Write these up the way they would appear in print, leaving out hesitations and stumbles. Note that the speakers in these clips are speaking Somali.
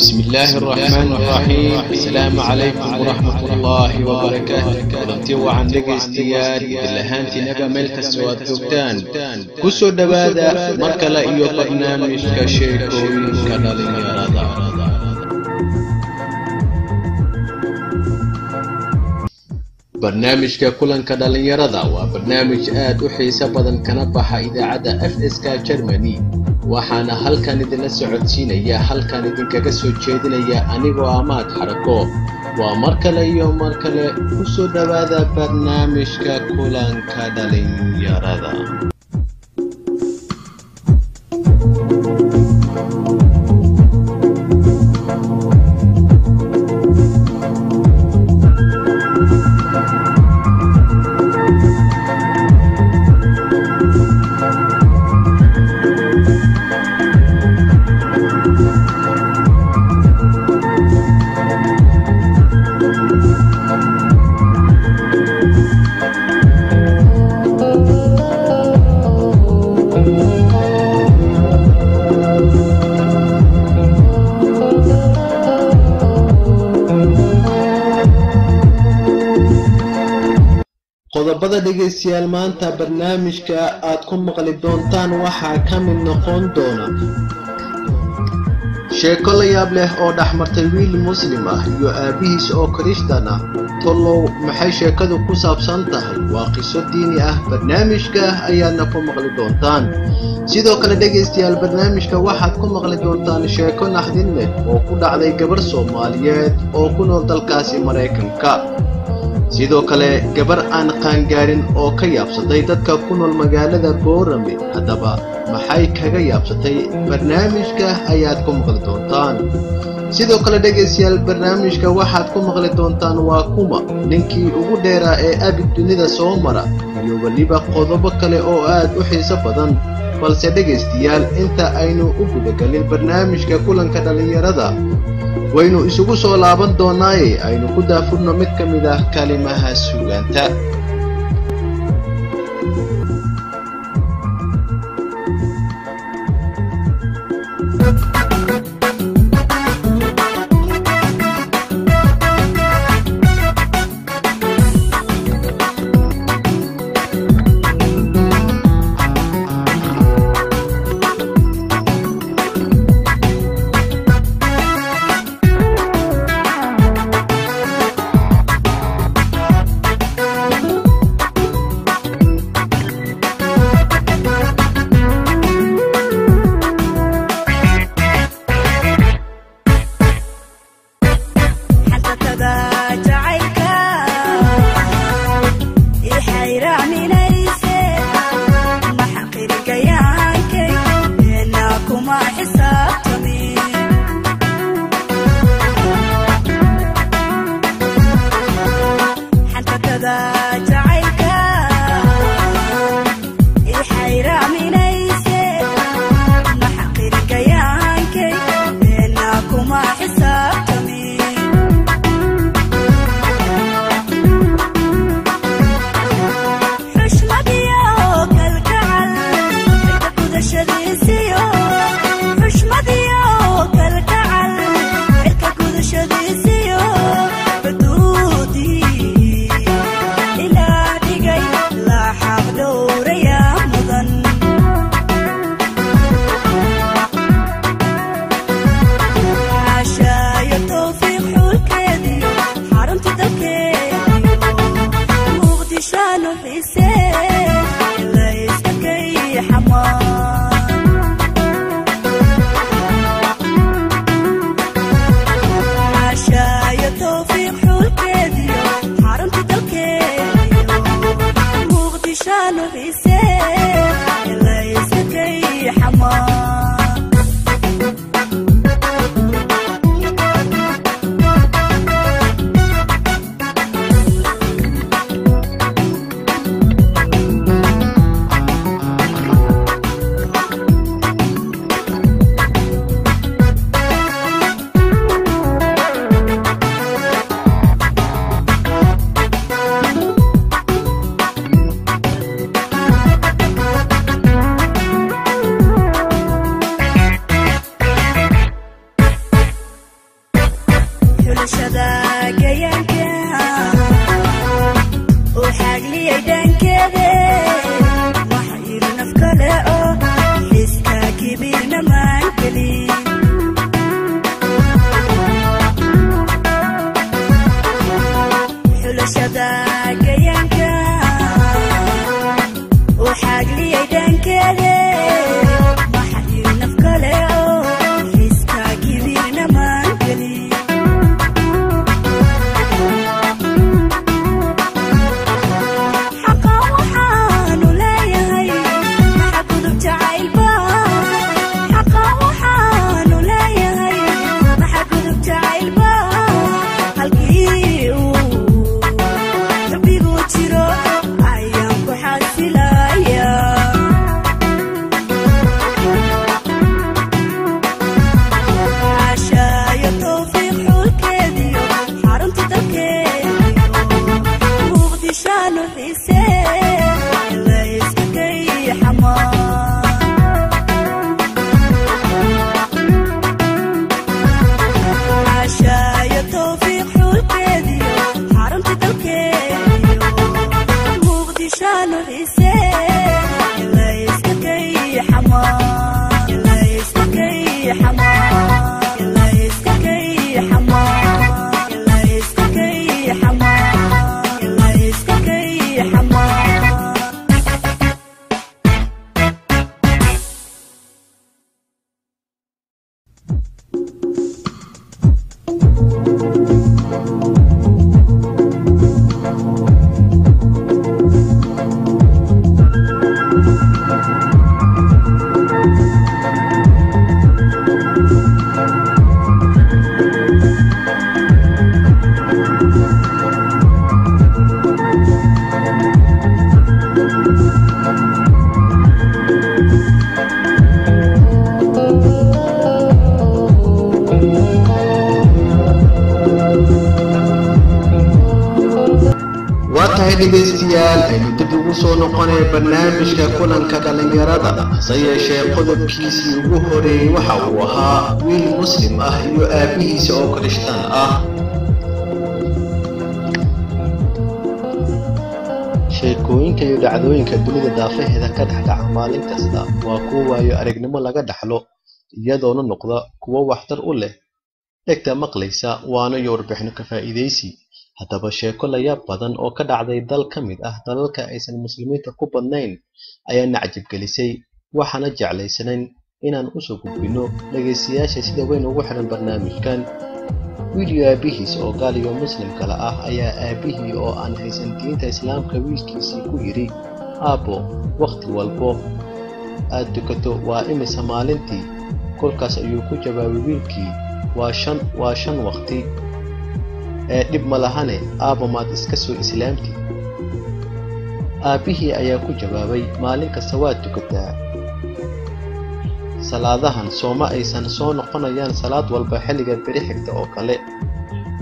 بسم الله الرحمن الرحيم. السلام عليكم ورحمة الله وبركاته. ولنتي وعن لقيستياد اللهانتي نبا ملك السواد دوكتان كسو دبادا مركلا إيو برنامج كشيكوين كنالين يرادا. برنامج كلن كدالين يرادا وبرنامج آد وحيسا بدن كنبحا إذاعة FSK جرماني waxaana halkan idin la socodsiinaya halkan idin kaga soo jeedinaya anigoo Ahmad Xarako waa markale iyo markale ku soo dhawaada barnaamijka kulanka dhalinyarada. qodobada dhageystayaal maanta barnaamijka aad ku maqli doontaan waxaa ka mid noqon doona sheeko la yaab leh oo dhaxmartay wiil muslim ah iyo aabihiis oo Kirishtaan ah. tolow maxay sheekadu ku saabsan tahay? waa qiso diini ah. barnaamijka ayaadna ku maqli doontaan. sidoo kale dhageystayaal barnaamijka waxaad ku maqli doontaan sheeko naxdin leh oo ku dhacday gabar Soomaaliyeed oo ku nool dalkaasi Mareykanka. sidoo kale gabar aan qaangaarin oo ka yaabsatay dadka ku nool magaalada Boorame. haddaba maxay kaga yaabsatay? barnaamijka ayaad ku maqli doontaan. sidoo kale dhageystayaal barnaamijka waxaad ku maqli doontaan waa kuma ninkii ugu dheeraa ee abid dunida soo mara iyo waliba qodobo kale oo aad u xiiso badan. balse dhageystayaal inta aynu u gudagalin barnaamijka kulanka dhalinyarada waynu isugu soo laaban doonaaye aynu ku daafurno mid ka mid ah kalimaha suugaanta. dhegeystayaal aynu dib ugu soo noqonay barnaamijka kulanka dhalinyarada sayeshe qodobkiisii ugu horeeyay waxa uu ahaa wiil muslim ah iyo aabihiisa oo Kirishtaan ah. sheekooyinka iyo dhacdooyinka dunida daafaheeda ka dhaca maalin kasta waa kuwa waayo aragnimo laga dhaxlo iyadoona noqda kuwa waxtar u leh dhegta maqlaysa waana iyo warbixino ka faa'iideysi. haddaba sheeko la yaab badan oo ka dhacday dal ka mid ah dalalka aysan muslimiinta ku badnayn ayaa nacjab gelisay, waxaana jeclaysanayn inaan u soo gudbino dhageystayaasha sida weyn ugu xiran barnaamijkan. wiil aabihiis oo gaal iyo muslim kala ah ayaa aabihii oo aan haysan diinta islaamka wiilkiisii ku yiri, aabo waqti walbo aad tukato waa imisa maalintii? kolkaas ayuu ku jawaabay wiilkii, waa shan waqti. dib ma lahane aabo maad iska soo islaamti? aabihii ayaa ku jawaabay, maalin kasta waad tukataa. salaadahan sooma aysan soo noqonayaan salaad walba xilliga beri xigta oo kale.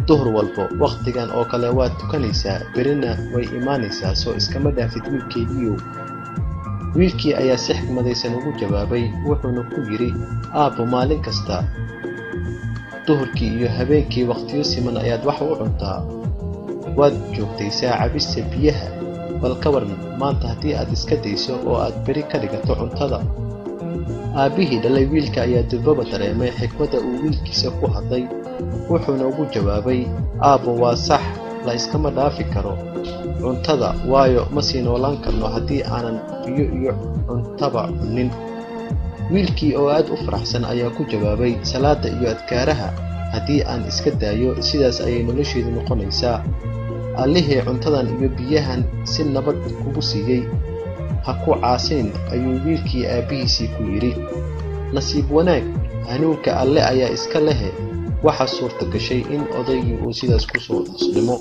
duhur walbo waqtigan oo kale waad tukanaysaa, berina way imaanaysaa, soo iskama dhaafid wiilkeygiiyow. wiilkii ayaa si xikmadaysan ugu jawaabay, wuxuuna ku yiri, aabo maalin kasta duhurkii iyo habeenkii waqtiyo siman ayaad wax u cuntaa, waad joogtaysaa cabista biyaha, bal ka waran maanta haddii aad iska dayso oo aad beri ka dhigato cuntada. aabihii dhalay wiilka ayaa dibaba dareemay xikmadda uu wiilkiisa ku hadlay, wuxuuna ugu jawaabay, aabo waa sax, la iskama dhaafi karo cuntada, waayo ma sii noolaan karno haddii aanan biyo iyo cuntaba cunin. wiilkii oo aad u faraxsan ayaa ku jawaabay, salaada iyo adkaaraha haddii aan iska daayo sidaas ayay nolosheedu noqonaysaa. allihii cuntadan iyo biyahan si nabad kugu siiyey ha ku caasin, ayuu wiilkii aabihiisii ku yiri. nasiib wanaag, hanuunka alle ayaa iska lehe, waxa suurta gashay in odaygii uu sidaas ku soo muslimo.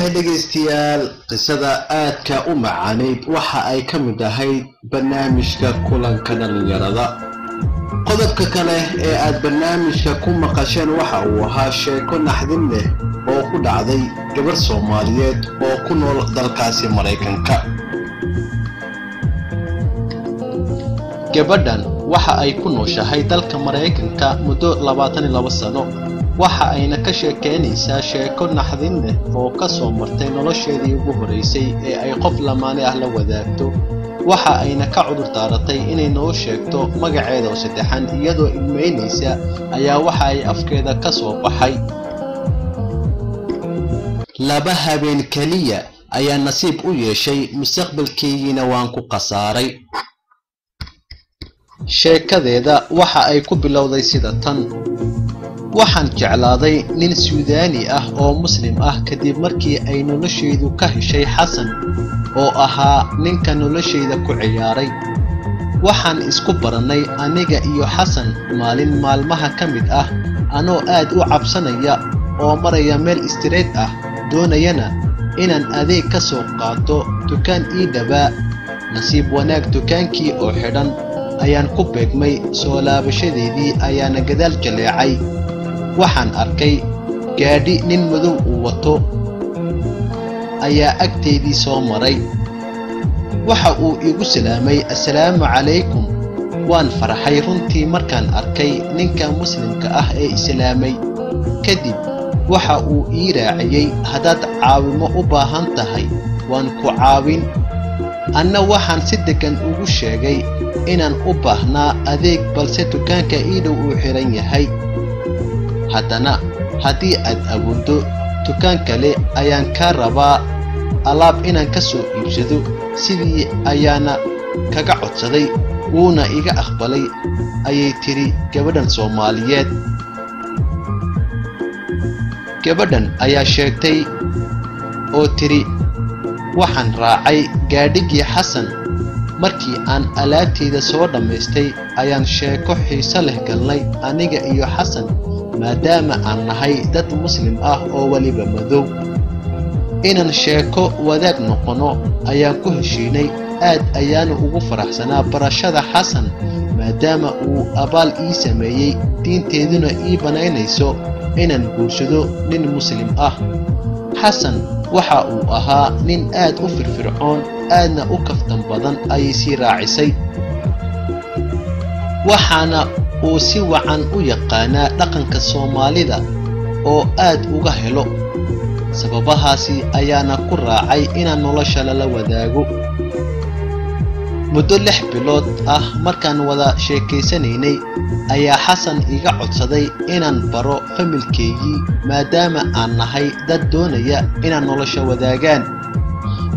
waayahay dhegaystayaal qisada aadka u macaanayd waxa ay ka mid ahayd barnaamijka kulanka dhalinyarada. qodobka kale ee aad barnaamijka ku maqasheen waxa uu ahaa sheeko naxdin leh oo ku dhacday gabar Soomaaliyeed oo ku nool dalkaasi Mareykanka. gabadhan waxa ay ku nooshahay dalka Mareykanka muddo 22 sano. waxa ayna ka sheekeynaysaa sheeko naxdin leh oo ka soo martay nolosheedii ugu horeysay ee ay qof lamaane ah la wadaagto. waxa ayna ka cudur daaratay inay noo sheegto magaceeda oo saddexan iyadoo ilmeynaysa ayaa waxa ay afkeeda ka soo baxay: laba habeen kaliya ayaa nasiib u yeeshay, mustaqbalkeygiina waan ku qasaaray. sheekadeeda waxa ay ku bilowday sida tan: waxaan jeclaaday nin Suudaani ah oo Muslim ah kadib markii ay nolosheedu ka heshay Xasan oo ahaa ninka nolosheeda ku ciyaaray. waxaan isku baranay aniga iyo Xasan maalin maalmaha ka mid ah anoo aad u cabsanaya oo maraya meel street ah doonayana inaan adeeg ka soo qaato dukaan ii dhawaa. nasiib wanaag dukaankii oo xidhan ayaan ku beegmay. soo laabashadeedii ayaana gadaal jaleecay. waxaan arkay gaadhi nin madow uu wato ayaa agteedii soo maray. waxa uu igu salaamay assalaamu calaykum. waan farxay runtii markaan arkay ninka Muslimka ah ee islaamay. kadib waxa uu ii raaciyay haddaad caawimo u baahan tahay waan ku caawin. anna waxaan si degan ugu sheegay inaan u baahnaa adeeg balse dukaanka ii dhow uu xiran yahay. haddana haddii aad awooddo dukaan kale ayaan ka rabaa alaab inaan ka soo iibsado. sidii ayaana kaga codsaday wuuna iga aqbalay ayay tiri gabadhan Soomaaliyeed. gabadhan ayaa sheegtay oo tiri waxaan raacay gaadhigii Xasan. markii aan alaabteeda soo dhammaystay ayaan sheeko xiiso leh galnay aniga iyo Xasan maadaama aan nahay dad Muslim ah oo waliba madow. inaan sheeko wadaag noqono ayaan ku heshiinay. aad ayaanu ugu faraxsanaa barashada Xasan maadaama uu abaal ii sameeyay diinteeduna ii banaynayso inaan guursado nin Muslim ah. Xasan waxa uu ahaa nin aad u firfircoon aadna u kaftan badan ayay sii raacisay. waxaana uu si wacan u yaqaanaa dhaqanka Soomaalida oo aad uga helo. sababahaasi ayaana ku raacay inaan nolosha la wadaago. muddo 6 bilood ah markaan wada sheekaysanaynay ayaa Xasan iga codsaday inaan baro familkeygii maadaama aan nahay dad doonaya inaan nolosha wadaagaan.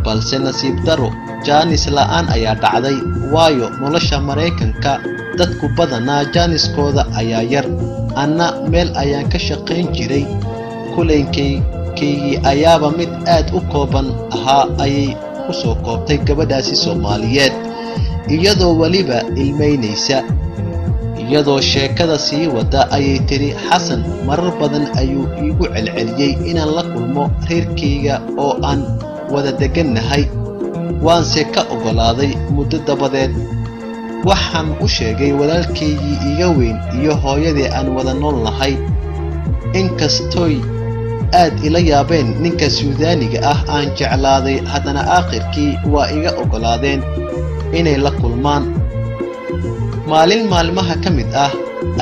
balse nasiib daro jaanis la'aan ayaa dhacday waayo nolosha Mareykanka dadku badanaa jaaniskooda ayaa yar. anna meel ayaan ka shaqayn jiray. kulankeygii ayaaba mid aad u kooban ahaa ayay ku soo koobtay gabadhaasi Soomaaliyeed iyadoo waliba ilmeynaysa. iyadoo sheekada sii wada ayay tiri Xasan marar badan ayuu iigu celceliyay inaan la kulmo reerkeyga oo aan wada degannahay. waanse ka ogolaaday. muddo dabadeed waxaan u sheegay walaalkeygii iga weyn iyo hooyadii aan wada nool nahay. inkastooy aad ila yaabeen ninka Suudaaniga ah aan jeclaaday haddana aakhirkii waa iga ogolaadeen inay la kulmaan. maalin maalmaha ka mid ah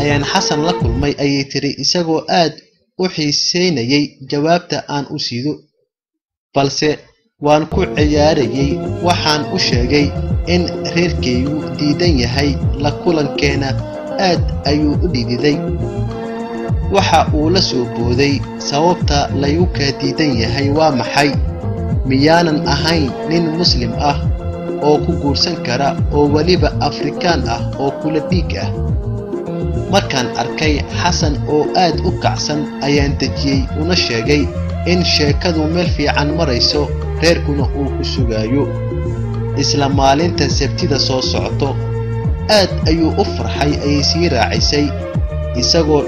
ayaan Xasan la kulmay ayay tiri isagoo aad u xiiseynayay jawaabta aan u siido. balse waan ku ciyaarayay. waxaan u sheegay in reerkeygu diidan yahay la kulankeena. aad ayuu u dhididay. waxa uu la soo booday sababta lagu ka diidan yahay waa maxay? miyaanan ahayn nin Muslim ah oo ku guursan kara oo waliba Afrikaan ah oo kula dhiig ah? markaan arkay Xasan oo aad u kacsan ayaan dejiyay una sheegay in sheekadu meel fiican marayso reerkuna uu ku sugayo. isla maalinta Sabtida soo socoto aad ayuu u farxay ayay sii raacisay. isagoo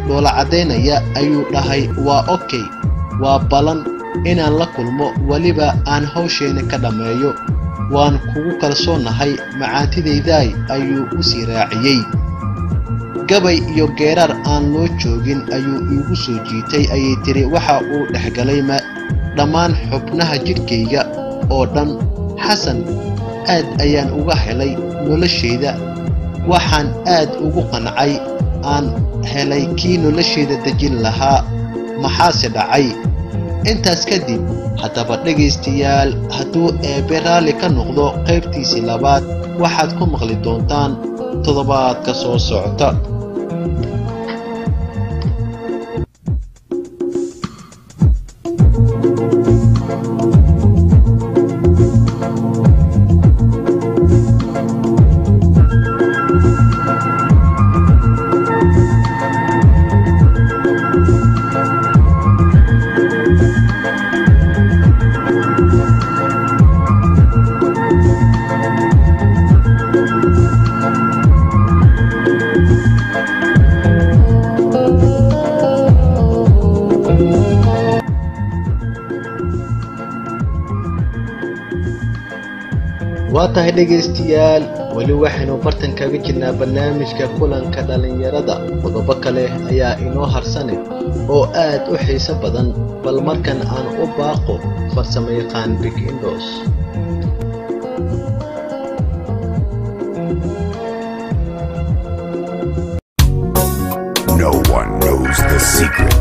dhoola cadeynaya ayuu dhahay waa okay waa balan inaan la kulmo waliba aan hawsheena ka dhameeyo waan kugu kalsoonahay macaantidayday ayuu u sii raaciyay gabay iyo geerar aan loo joogin ayuu igu soo jiitay ayay tiri waxa uu dhaxgalay dhammaan xubnaha jidhkayga oo dhan xasan aad ayaan uga helay noloshayda waxaan aad ugu qancay aan helay kii noloshayda dejin lahaa maxaase dhacay intaas kadib haddaba dhegaystayaal hadduu eebbe raalli ka noqdo qaybtiisii labaad waxaad ku maqli doontaan toddobaadka soo socota waatahay dhegaystayaal wali waxaynu bartan kaga jirnaa barnaamijka kulanka dhalinyarada qodobo kale ayaa inoo harsanay oo aad u xiiso badan bal markan aan u baaqo farsamayaqaan Big Indos No one knows the secret.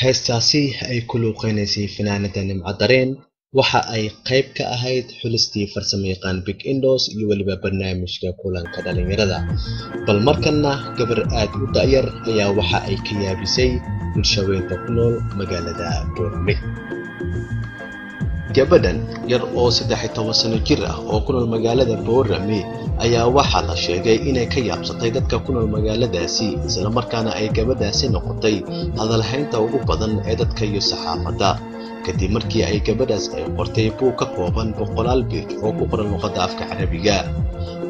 heestaasi ay ku luuqeynaysay fanaanada Nimco Dareen waxa ay qayb ka ahayd xulistii farsamayaqaan Big Indos iyo waliba barnaamijka kulanka dhalinyarada. Bal markana gabar aad u da'yar ayaa waxa ay ka yaabisay bulshaweynta ku nool magaalada Boorame. Gabadhan yar oo 13 sano jir ah oo ku nool magaalada Boorame ayaa waxa la sheegay inay ka yaabsatay dadka ku nool magaaladaasi, isla markaana ay gabadhaasi noqotay hadalhaynta ugu badan ee dadka iyo saxaafadda. kadib markii ay gabadhaas ay qortay buug ka kooban 100 beej oo ku qoran luqadda afka Carabiga.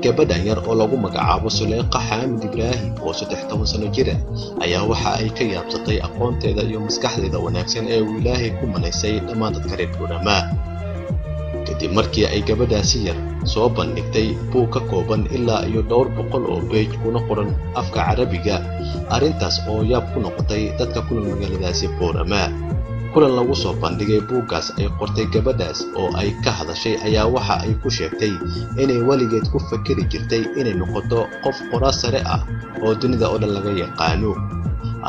Gabadhan yar oo lagu magacaabo Suleyqa Xaamid Ibraahim oo 13 sano jir ah ayaa waxa ay ka yaabsatay aqoonteeda iyo maskaxdeeda wanaagsan ee uu Ilaahay ku manaysay dhammaan dadka reer Boorama. kadib markii ay gabadhaasi yar soo bandhigtay buug ka kooban ilaa iyo dhowr boqol oo beej kuna qoran afka Carabiga, arrintaas oo yaab ku noqotay dadka ku nool magaaladaasi Boorama. kulan lagu soo bandhigay buuggaas ay qortay gabadhaas oo ay ka hadashay ayaa waxa ay ku sheegtay inay waligeed ku fakari jirtay inay noqoto qof qoraal sare ah oo dunida oo dhan laga yaqaano,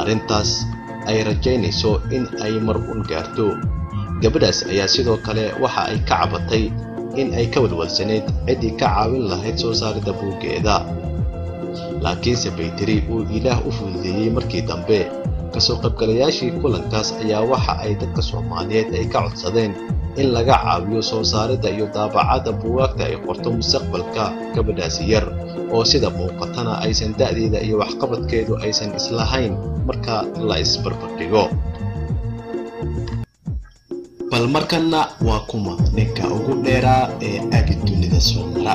arrintaas ay rajaynayso in ay mar uun gaarto. gabadhaas ayaa sidoo kale waxa ay ka cabatay in ay ka walwalsaneyd cidii ka caawin lahayd soo saaridda buuggeeda, laakiinse baytiri uu Ilaah u fududeeyey markii dambe. kasoo qaybgalayaashii kulankaas ayaa waxa ay dadka Soomaaliyeed ay ka codsadeen in laga caawiyo soo saaridda iyo daabacadda buugaagta ay qorto mustaqbalka gabadhaasi yar oo sida muuqatana aysan da'deeda iyo waxqabadkeedu aysan islahayn marka la isbarbardhigo. bal markana waa kuma ninka ugu dheeraa ee abid dunida soo mara.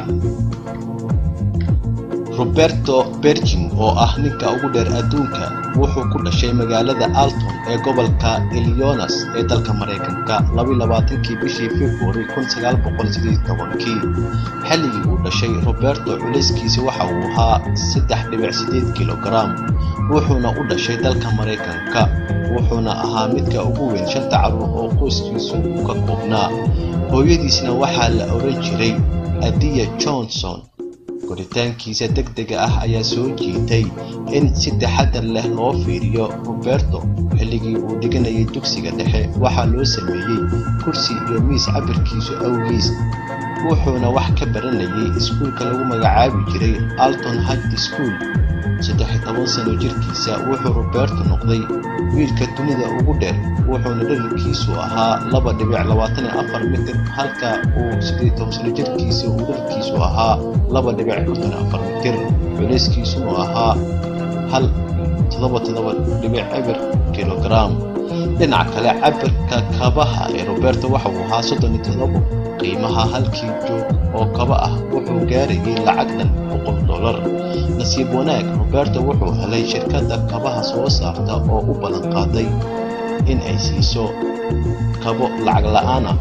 Roberto Bergin oo ah ninka ugu dheer adduunka wuxuu ku dhashay magaalada Alton ee gobolka Illinois ee dalka Mareykanka 22 bishii February 1918. xilligii uu dhashay Roberto culayskiisa waxa uu ahaa 3.8 kilogram, wuxuuna u dhashay dalka Mareykanka, wuxuuna ahaa midka ugu weyn 5 carruur oo qoyskiisu ka koobnaa. hooyadiisna waxaa la oran jiray Adia Johnson. koritaankiisa degdega ah ayaa soo jiitay in si taxaddar leh loo fiiriyo. Roberto xilligii uu dhiganayay dugsiga dhexe waxaa loo sameeyey kursi iyo miis cabirkiisu awgiis, wuxuuna wax ka baranayay iskuulka lagu magacaabi jiray Alton High School. 13 sano jirkiisa wuxuu Roberto noqday wiilka dunida ugu dheer, wuxuuna dhererkiisu ahaa 2.24 mitir halka uu 18 sano jirkiisa uu dhererkiisu ahaa 2.44 mitir, culayskiisuna ahaa 1.7 kilogram. dhinaca kale cabirka kabaha ee Roberto waxa uu ahaa 37. qiimaha halkii joog oo kaba ah wuxuu gaarayay lacag dhan $100. nasiib wanaag Roberto wuxuu helay shirkadda kabaha soo saarta oo u ballan qaaday in ay siiso kabo lacag la'aan ah.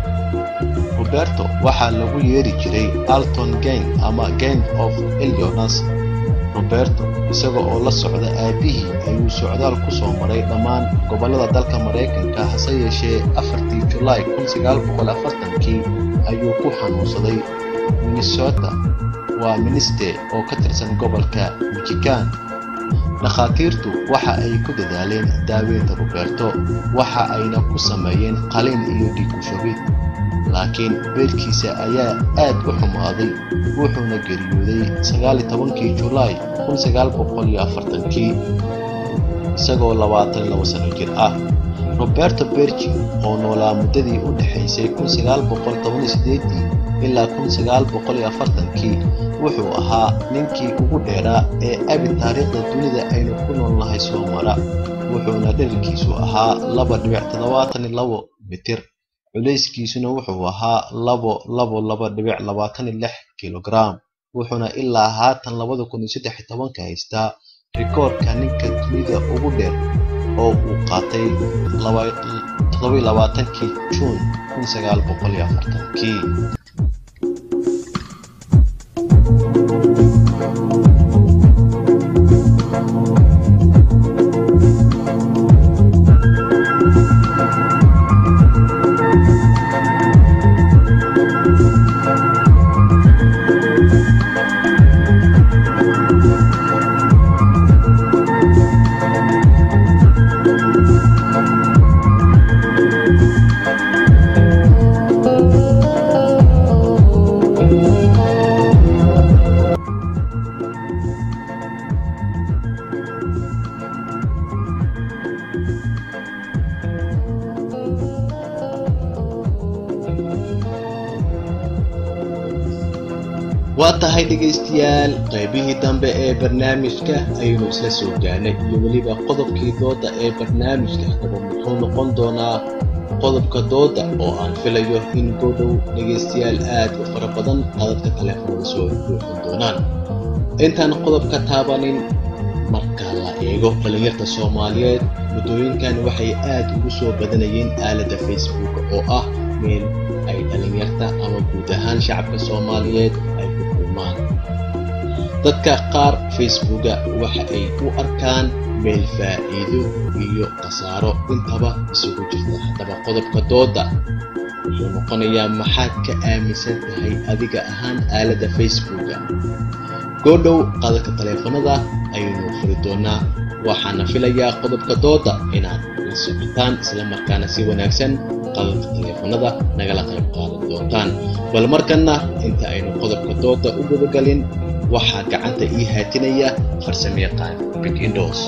Roberto waxaa lagu yeeri jiray Alton Gang ama Gang of Illinois. Roberto isaga oo la socda aabihii ayuu socdaal ku soo maray dhammaan gobollada dalka Mareykanka, hase yeeshee 4 July 1940 ayuu ku xanuunsaday Minnesota oo ka tirsan gobolka Michigan. dhakhaatiirtu waxa ay ku dadaaleen daaweynta Roberto, waxa ayna ku sameeyeen qalliin iyo dhiig u shubid, laakiin beerkiisa ayaa aad u xumaaday, wuxuuna geeriyooday 19 July 1940 isagoo 22 sano jir ah. Roberto Bergin oo noolaa muddadii u dhaxaysay 1918 ilaa 1940 wuxuu ahaa ninkii ugu dheeraa ee abid taariikhda dunida aynu ku noolnahay soo mara, wuxuuna dhererkiisu ahaa 2.72 mitir, culayskiisuna wuxuu ahaa 2.26 kilogram, wuxuuna ilaa haatan 2013 haystaa rikoorka ninka dunida ugu dheer oo uu qaatay 27 June 1940. واتهاي dhegeystayaal qaybihii dambe ee barnaamijka aynu isla soo gaarnay iyo waliba qodobkii dooda ee barnaamijka hadaba muxuu noqon doonaa qodobka dooda oo aan filayo in go'dow dhegeystayaal aad u fara badan qadadka telefoonka soo buuxin doonaan intaan qodobka taabanin marka la eego dhalinyarta Soomaaliyeed muddooyinkan waxay aad ugu soo badanayeen aaladda Facebook oo ah meel ay dhalinyarta ama guud ahaan shacabka Soomaaliyeed ay ku kulmaan dadka qaar Facebook waxa ay u arkaan meel faa'iido iyo khasaaro intaba isugu jirta hadaba qodobka dooda wuxuu noqonayaa maxaad ka aaminsan tahay adiga ahaan aaladda Facebook go'dow qadadka telefoonada aynu furi doonaa waxaana filayaa qodobka dooda inaad la socotaan isla markaana si wanaagsan qadadka telefoonada nagala qayb qaadan doontaan bal markana inta aynu qodobka dooda u gudagalin waxaa gacanta ii haatinaya farsamayaqaan Windows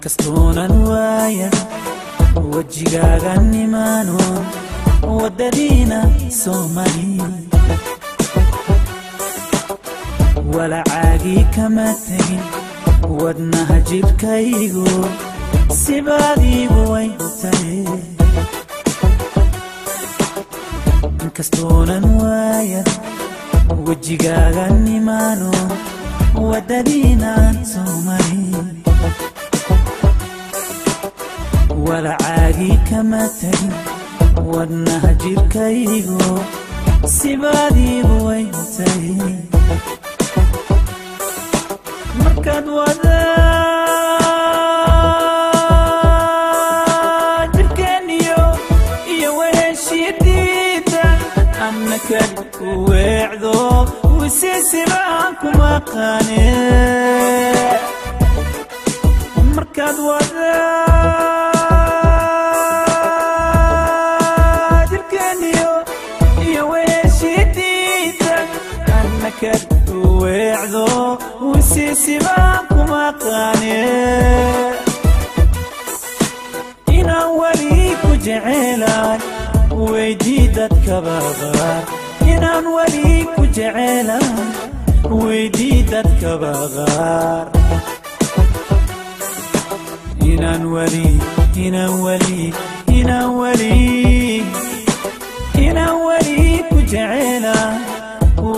inkastoona waaya wajigaaga nimaano wadadiina Soomaali wala caagi kama tagin wadnaha jidhkaygu sibaadiigu way tahay inkastoona waaya wajigaaga nimaano wadadiina Soomaali wala caagi kama tagin wadnaha jidhkaygu sibaadiigu way tahay markaad wadaa jidhkeeniyo iyo weeshidiida annaka weecdo wisiisibaan kuma qaane markaad wadaa jidhkeeniyo iyo weeshidiida annaka weecdo wisiisibaan kuma qaane inaan weli ku jecelahay weydii dadkaba qaar inaan weli ku jecelahay weydii dadkaba qaar inaan weli ku jecelahay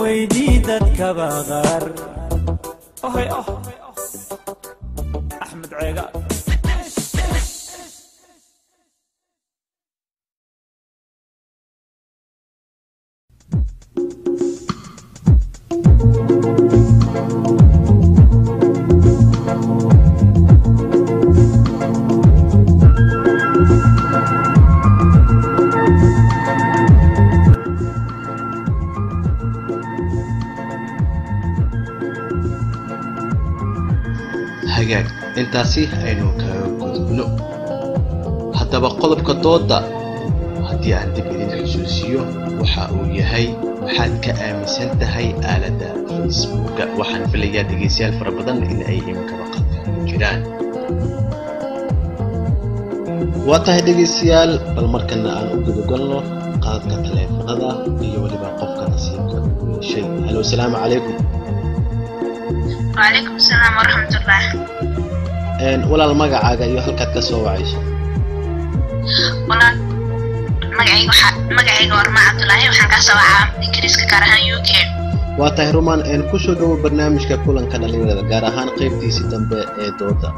weydii dadkaba qaar أحمد عيقات hagaag intaasi aynu kaga gudubno haddaba qodobka dooda haddii aan dib idin xusuusiyo waxa uu yahay maxaad ka aaminsan tahay aaladda Facebook waxaan filayaa dhegeystayaal fara badan in ay iminka waqtigan jiraan waa tahay dhegeystayaal bal markana aan u gudagalno qaadka taleefanada iyo waliba qofka nasiibka u yeeshay halo assalaamu calaykum وعليكم السلام ورحمة الله. ولا المقعة يو هلكت كسو عايش. ولا مقعي ورما عبد الله وحن كسو عام إنجليز كارهان UK. واتهرمان إن كشو دو برنامج ككلن كان لينا كارهان قيبتي ستم بدوتا.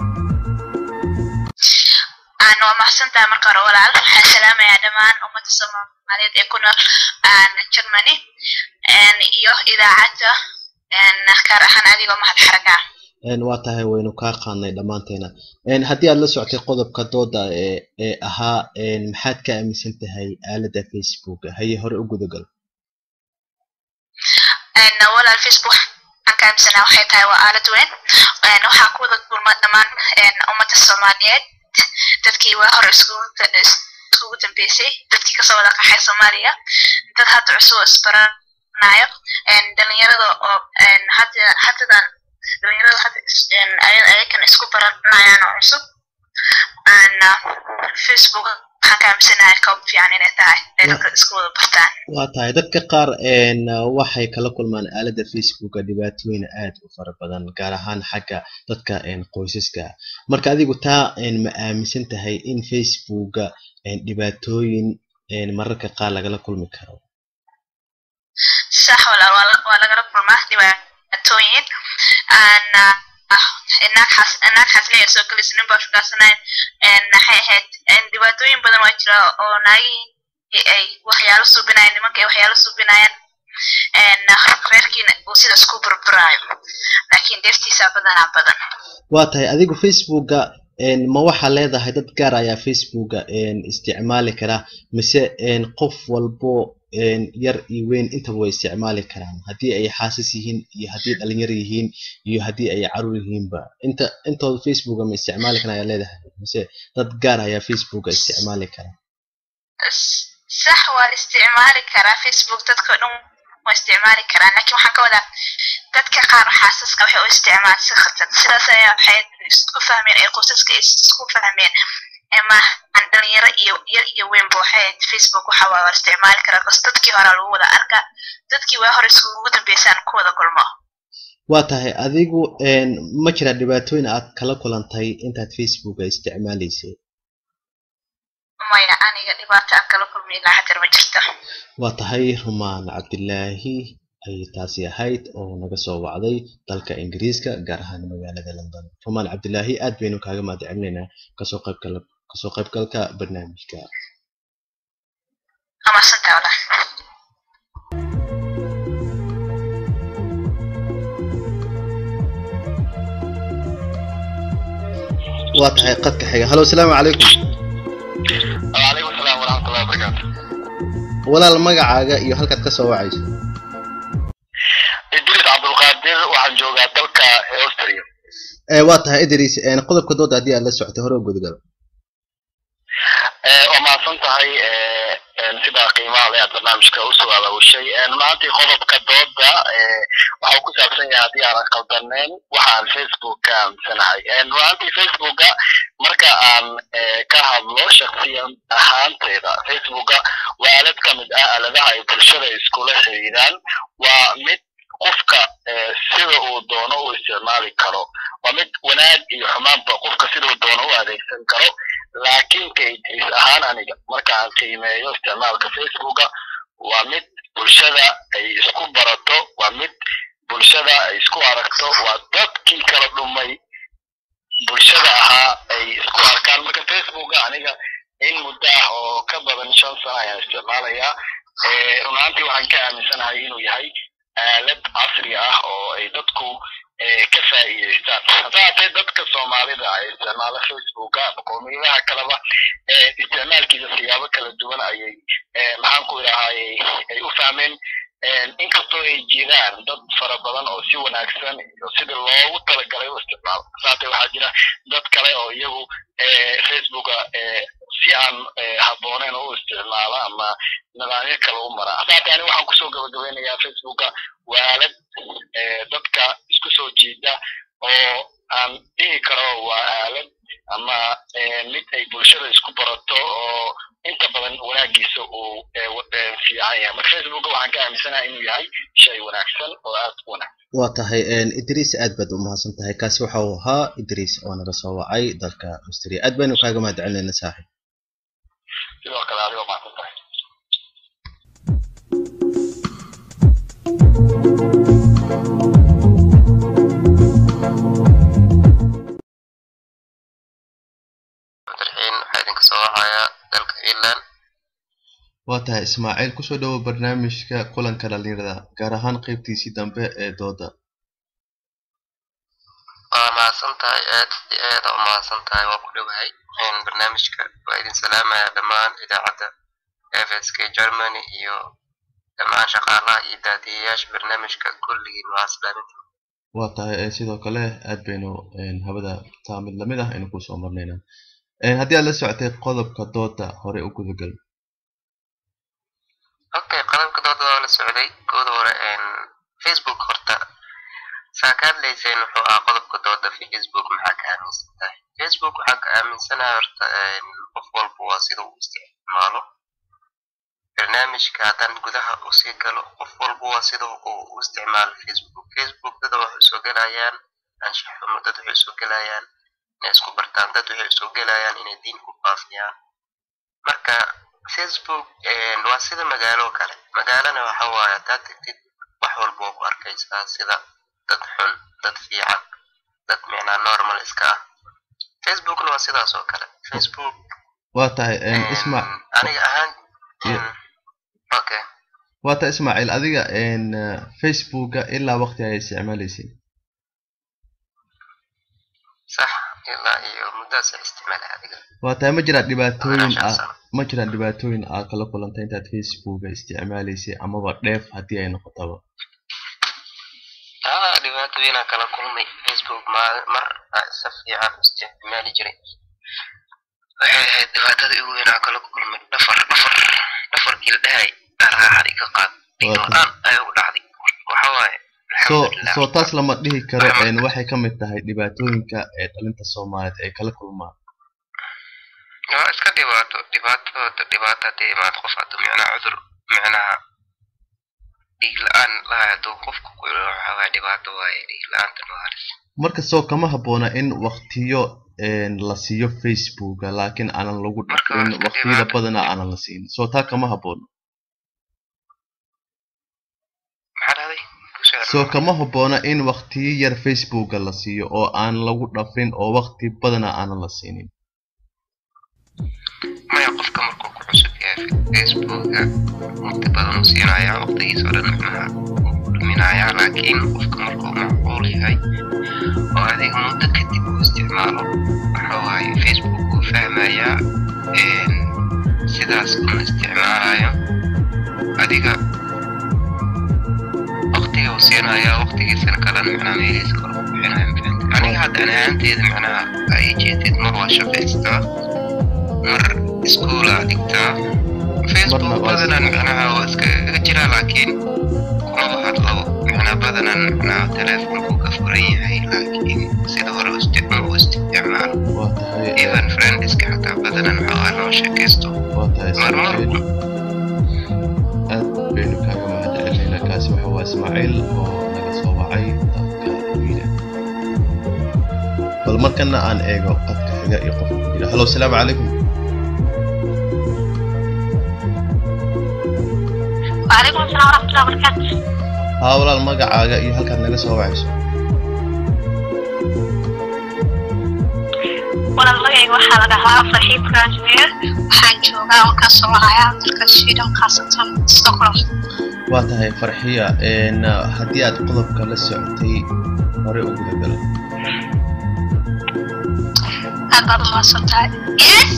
أنا محسن تامر كرولا السلام يا دمان أمة الصومالية يكون جرماني إن يوه إذا عتا إن كارهان عادي وما حد حركة. waa tahay waynu ka qaadnay dhamaanteena hadii aad la socotay qodobka dooda ahaa maxaad ka aaminsan tahay aaladda Facebook haye hore u gudagal wala Facebook aan ka aaminsanaa waxay tahay waa aalad weyn waxa ku wada kulmay dhamaan ummadda Soomaaliyeed dadkii waa hore iskugu dambeysay dadkii ka soo wada qaxay Soomaaliya dad hadda cusub isbaranayo dhalinyarada oo hadda dhalinyarada hadda ayakan isku baranayaan oo cusub Facebook waxaan ka aaminsannahay koob fiican inay tahay dadka isku wada bartaan waa tahay dadka qaar waxay kala kulmaan aaladda Facebook dhibaatooyin aad u fara badan gaar ahaan xagga dadka qoysaska marka adigu taa ma aaminsan tahay in Facebook dhibaatooyin mararka qaar lagala kulmi karo صح ولا لagala kulmaa dhibaatooyin inaad xasleeya soo gelisay nin baa shaqaysanayn maxay ahayd dhibaatooyin badan waa jira oo naagii ay waxyaalo suubinayaan nimanka ay waxyaalo suubinayaan reerkiina uu sida isku burburaayo laakiin deeftiisa badanaa badan waa tahay adigu Facebooka ma waxa leedahay dad gaar ayaa Facebooka isticmaali kara mise qof walbo yar iyo weyn intaba way isticmaali karaan hadii ay xaasas yihiin iyo hadii dhalinyaro yihiin iyo hadii ay caruur yihiinba intooda Facebook ma isticmaali karaan ayaa leedahay mise dad gaar ayaa Facebook isticmaali kara صح waa isticmaali kara Facebook dadka dhan waa isticmaali karaan laakiin waxaan ka wadaa dadka qaar xaasaska waxay u isticmaalaan si khaldan sidaas ayaa waxay isku fahmeen ee qoysaska isku fahmeen ama aan dhalinyaro iyo weynba waxay Facebook waxa waa isticmaali karaa bas dadkii hore lagu wada arka dadkii waa hore isugu dambeysaan ku wada kulmo waa tahay adigu ma jira dhibaatooyin aad kala kulantay intaad Facebook isticmaalaysay maya aniga dhibaato aan kala kulmay ilaa hadda ma jirto waa tahay Rumaan Cabdilaahi ay taasi ahayd oo naga soo wacday dalka Ingiriiska gaar ahaan magaalada London Rumaan Cabdilaahi aad baynu kaaga mahadcelinaynaa kasoo qaybgalka barnaamijka ama santa wala waa tahay qadka xiga halo assalaamu calaykum وعليكم السلام ورحمة الله وبركاته. walaal magacaaga iyo halkaad ka soo wacayso إدريس عبد القادر وعن جوجا دلكا أستراليا. waa tahay Idris qodobka dooda hadii aad la socotay hore u gudgal وما صنتهاي سيدا قيمة على برنامجك أسوأ أو شيء ما أنتي خطب كدودة وحو كسابسن يهدي على قلدرنين وحان فيسبوك سنهاي وأنتي فيسبوك مركا عن كهبلو شخصيا أهان تيدا فيسبوك وآلت كمد آلدها يبرشرة إسكولة سيدان ومد qofka sida uu doono u isticmaali karo waa mid wanaag iyo xumaanba qofka sida uu doono u adeegsan karo laakiin kaydis ahaan aniga marka aan qiimeeyo isticmaalka Facebook waa mid bulshada ay isku barato waa mid bulshada ay isku aragto waa dadkii kala dhumay bulshada ahaa ay isku arkaan marka Facebook aniga in muddo oo ka badan 5 sano ayaan isticmaalayaa runtii waxaan ka aaminsanahay inuu yahay آلات عصرية أو أي دتكو كفاية استعمال دتك الصومالية استعمال فيسبوك بقومي لها كلام استعمال كذا سيابة كلا الدول أي محنكو لها أي أفهمين إن كتو الجيران ضد فربضان أو سوى ناكسان يصير الله وتلقى له استعمال ساعتها وحاجنا ضد كلا أو يهو فيسبوك si aan habboonayn oo isticmaala ama nidaamyo kale u mara sababta ani waxaan ku soo gabagabeynayaa Facebook waa aalad dadka isku soo jiida oo aan dhihi karo waa aalad ama mid ay bulshada isku barato oo inta badan wanaagiisa uu fiican yahay marka Facebook waxaan ka aaminsanahay inuu yahay shay wanaagsan oo aad u wanaagsan waa tahay Idris aad baad u mahadsan tahay kaasi waxa uu ahaa Idris oo naga soo wacay dalka Australia aad baynu kaaga mahadcelinaynaa saaxiib sidoo kale adiga ma tahay waa tahay Ismaaciil ku soo dhawo barnaamijka kulanka dhalinyarada gaar ahaan qaybtiisii dambe ee dooda ما سنتهاي وما سنتهاي وكلها برنامجك وإذن سلامة دمان إذا عدا FSK Germany إيو دمان شغالة إدادياش برنامجك كله واسلامتي waa tahay sidoo kale aad baynu habada taamid lamid ah inuu ku soo marnayna haddii aad la socotay qodobka dooda hore u gudagal okay qodobka dooda la socday kooda hore Facebook horta ساكان ليسين وحوها قضب كدودة في فيسبوك محاك آمن سنتاي فيسبوك محاك آمن سنة أفضل بواسطة واستعماله برنامج كاتان قدها وسيقلو أفضل بواسطة واستعمال فيسبوك دادو حسو قلايان أنشحهم دادو حسو قلايان ناسكو برتان دادو حسو قلايان إن الدين كفافيان مركا فيسبوك واسطة مقالو كالي مقالنا وحوايا تاتكتد وحول بوك أركيسا سيدا dad xun dad fiican dad macnaa normal iska Facebook waa sidaas oo kale Facebook waa tahay aniga ahaan okay waa tahay Ismaaciil adiga Facebook ilaa waqti ay isticmaalaysay صح ilaa iyo muddo isticmaalay adiga waa tahay ma jira dhibaatooyin aad kala kulantay intaad Facebook isticmaalaysay ama dheef hadii ay noqoto dhibaatooyin kala kulmay Facebook mar safiican isticmaali jiray waxay dhibaatada ugu weyn kala kulmay dhafar kii dhahay raaxad ka qaad inaan ay ugu dhacday waxa waaye alxamdulilah soo taas lama dhihi karo waxay ka mid tahay dhibaatooyinka ee dhalinta Soomaaliyeed ay kala kulmaan waa iska dhibaato haddii imaado qof hadduu micnaha cudur micnaha dhiig la-aan lahaa hadduu qofku ku waxaa waaye dhibaato waaye dhiig la-aantan waa halis marka soo kama habboona in waqtiyo la siiyo Facebook laakiin aanan lagu dhaqin waqtiyada badan aanan la siin soo taa kama habboona soo kama habboona in waqtiyo yar Facebook la siiyo oo aan lagu dhafin oo waqti badan aanan la siinin maya qofka markuu ku cusub yahay Facebooka waqti badan uu siinaya waqtigiisa oo dhan macnaha dhuminaya laakiin qofka markuu macquul yahay oo adiga muddo kadib uu isticmaalo waxa waaye Facebook uu fahmaya sidaas uu isticmaalayo adiga waqtiga uu siinaya waqtigiisana kalena macnaha meelihiisa kala ku bixinaya aniga hadda ahaanteeda macnaha ay jeedid mar waa shaqaystaa mar iskuula dhigtaa Facebook badanan macnaha waa iskaga jiraa laakiin kuma hadlabo macnaha badanan macnaha telefoonku ka furan yahay laakiin sida hore u isticmaalo even friendska xataa badanan waxaa loo sheekaysto marmar aad baynu kaaga mahadcelinayna kaasi waxa waa Ismaaciil oo naga soo wacay dadka wiila bal markana aan eego qadka xiga iyo qofka jira hello assalaamu calaykum وعليكم السلام ورحمة الله وبركاته. walaal magacaaga iyo halkaad naga soo wacayso walaal magacayga waxaa la dhahaa Farxiib Raasmiir waxaan joogaa oo ka soo wacaya dalka Sweden khaasatan Stockholm waa tahay Farxiya haddii aad qodobka la socotay hore ugu gudagalo aad baad u mahadsantahay yes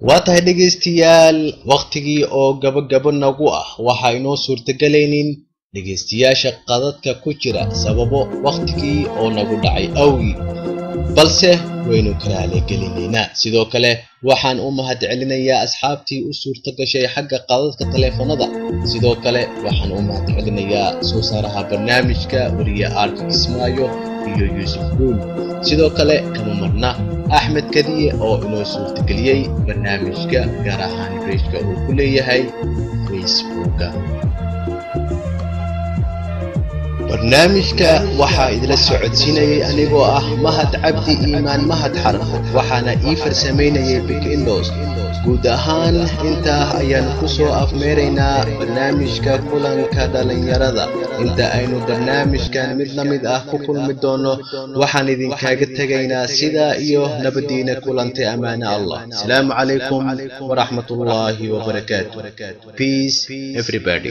waa tahay dhegeystayaal waqtigii oo gabagabo nagu ah waxa inoo suurtagelaynin dhegeystayaasha qadadka ku jira sababo waqtigii oo nagu dhacay awgi balse waynu kala gelinaynaa sidoo kale waxaan u mahadcelinayaa asxaabtii u suurta gashay xagga qadadka telefoonada sidoo kale waxaan u mahadcelinayaa soo saaraha barnaamijka wariye Arki Ismaayo iyo Yusuf Guul sidoo kale kama marna Ahmed Kadiye oo inoo suurtageliyay barnaamijka gaar ahaan page-ka uu ku leeyahay Facebook barnaamijka waxaa idila socodsiinayay anigoo ah Mahad Cabdi Iimaan Mahad Xarf waxaana ii farsameynayay Big Indos guud ahaan intaa ayaan ku soo afmeeraynaa barnaamijka kulanka dhalinyarada inta aynu barnaamijkan mid la mid ah ku kulmi doono waxaan idinkaaga tagaynaa sida iyo nabadiina kulantay amaana Allah assalaamu calaykum wa rahmatullahi wa barakatuh peace everybody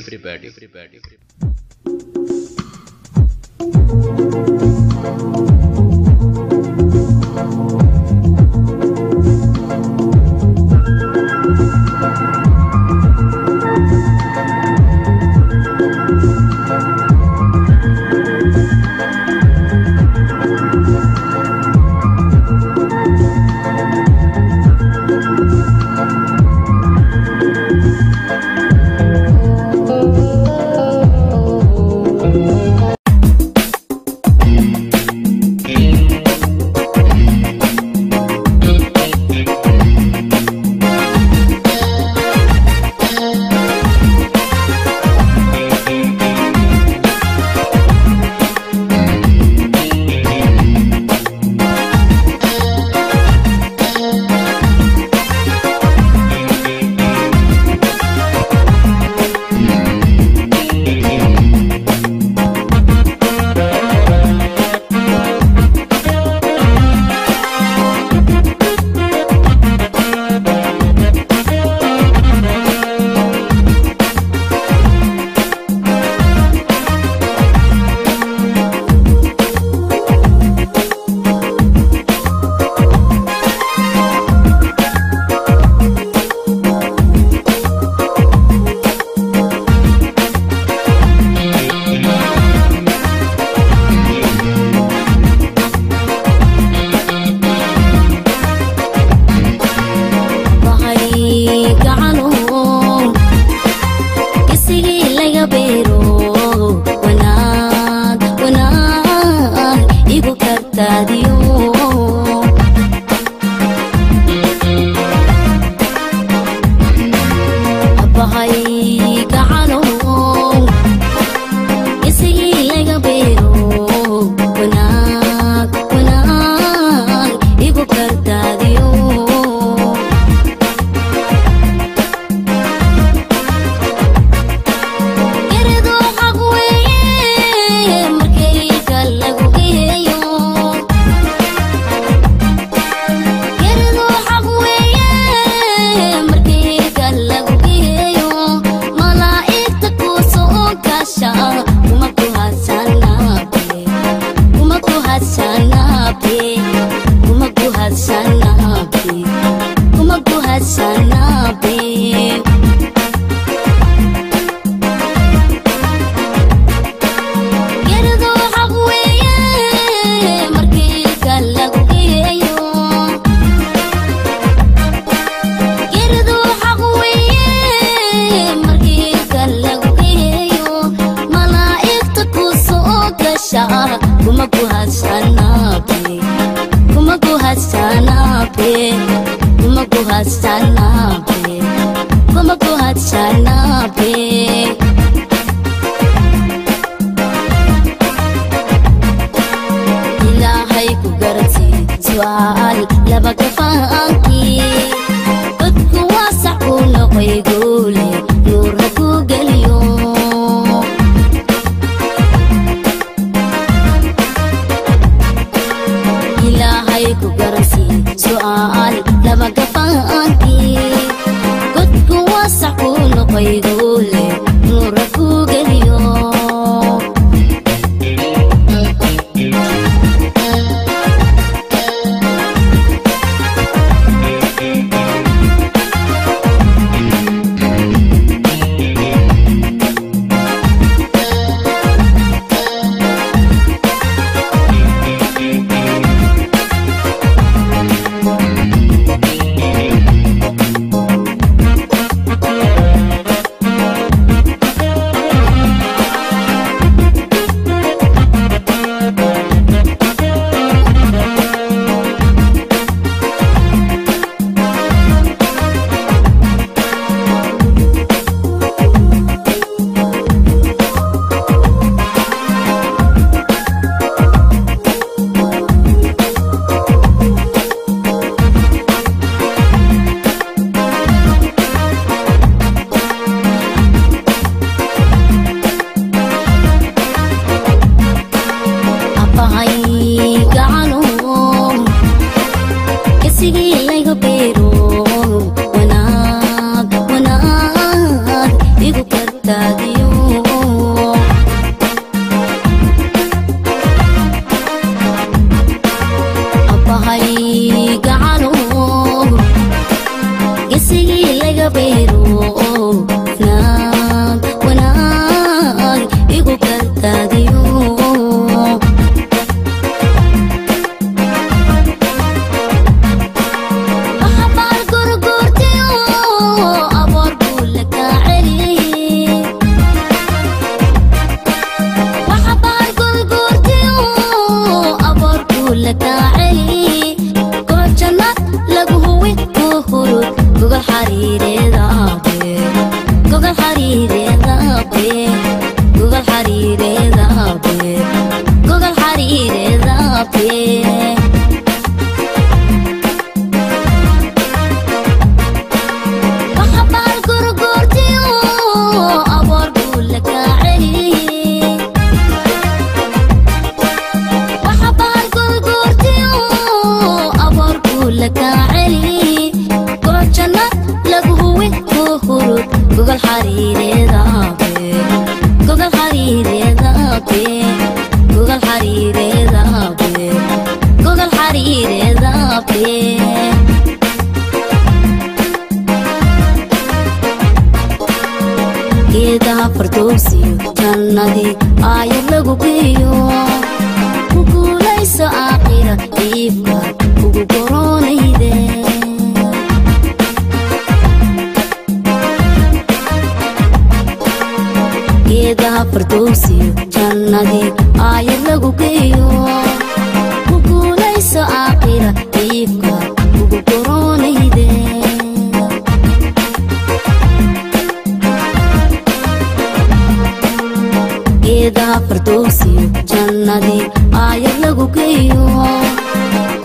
فردوسي جنادي آية لغو كيو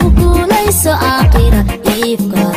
كوكوليس آخرة إيفكا